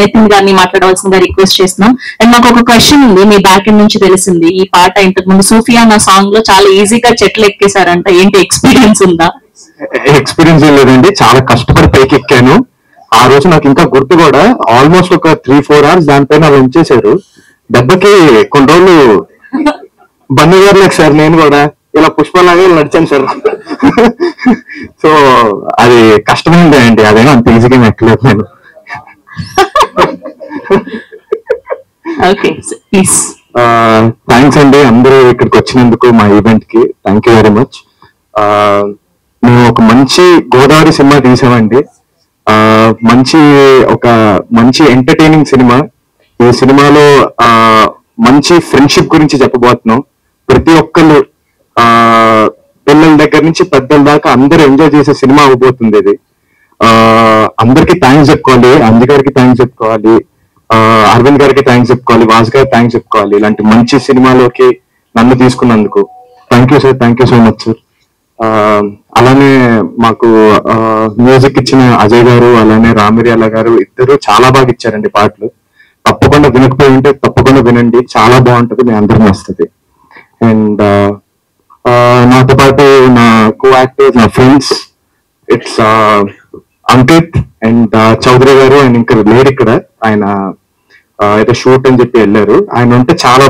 నితిన్ గారిని మాట్లాడవలసిందిగా రిక్వెస్ట్ చేస్తున్నాం. అండ్ మాకు ఒక క్వశ్చన్ ఉంది, మీ బ్యాక్ ఎండ్ నుంచి తెలిసింది ఈ పాట ఇంతకు ముందు సూఫియానా సాంగ్ లో చాలా ఈజీగా చెట్లు ఎక్కేశారంట, ఏంటి ఎక్స్పీరియన్స్ ఉందా? ఎక్స్పీరియన్స్ ఏం లేదండి, చాలా కష్టపడి పైకి ఎక్కాను. ఆ రోజు నాకు ఇంకా గుర్తు కూడా, ఆల్మోస్ట్ ఒక 3-4 hours దానిపైన అలా ఉంచేశారు. దెబ్బకి కొన్ని రోజులు బండి గారు సార్ నేను కూడా ఇలా పుష్పలాగా నడిచాను సార్. సో అది కష్టమైందే అండి, అదేమో అంత ఈజీగా ఎక్కలేదు నేను. థ్యాంక్స్ అండి అందరూ ఇక్కడికి వచ్చినందుకు, మా ఈవెంట్ కి థ్యాంక్ యూ వెరీ మచ్. మేము ఒక మంచి గోదావరి సినిమా తీసామండి, మంచి ఎంటర్టైనింగ్ సినిమా. ఈ సినిమాలో మంచి ఫ్రెండ్షిప్ గురించి చెప్పబోతున్నాం. ప్రతి ఒక్కళ్ళు పిల్లల దగ్గర నుంచి పెద్దల దాకా అందరూ ఎంజాయ్ చేసే సినిమా అవబోతుంది ఇది. అందరికి థ్యాంక్స్ చెప్పుకోవాలి, అంజి గారికి థ్యాంక్స్ చెప్పుకోవాలి, అరవింద్ గారికి థ్యాంక్స్ చెప్పుకోవాలి, వాస్ గారికి థ్యాంక్స్ చెప్పుకోవాలి. ఇలాంటి మంచి సినిమాలోకి నన్ను తీసుకున్నందుకు thank you sir, thank you so much sir. అలానే మాకు మ్యూజిక్ ఇచ్చిన అజయ్ గారు, అలానే రామిర్యాల గారు, ఇద్దరు చాలా బాగా ఇచ్చారండి పాటలు. తప్పకుండా వినకపోయి ఉంటే తప్పకుండా వినండి, చాలా బాగుంటది, మీ అందరినీ వస్తుంది. అండ్ నాతో పాటు నా కో యాక్టర్స్, నా friends, it's Ankit and Chaudhary garu. ఆయన ఇంకా లేరు ఇక్కడ, ఆయన ఏదో షూట్ అని చెప్పి వెళ్ళారు. ఆయన ఉంటే చాలా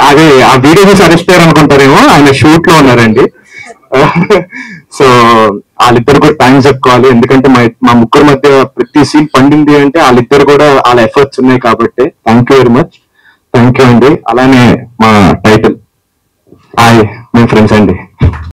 అదే ఆ వీడియో చూసి అరెస్ట్ అయ్యారు అనుకుంటారేమో, ఆయన షూట్ లో ఉన్నారండి. సో వాళ్ళిద్దరు కూడా థ్యాంక్స్ చెప్పుకోవాలి, ఎందుకంటే మా ముగ్గురు మధ్య ప్రతి సీన్ పండింది అంటే వాళ్ళిద్దరు కూడా వాళ్ళ ఎఫర్ట్స్ ఉన్నాయి కాబట్టి thank you very much, thank you అండి. అలానే మా టైటిల్ హాయ్, మీ ఫ్రెండ్స్ అండి.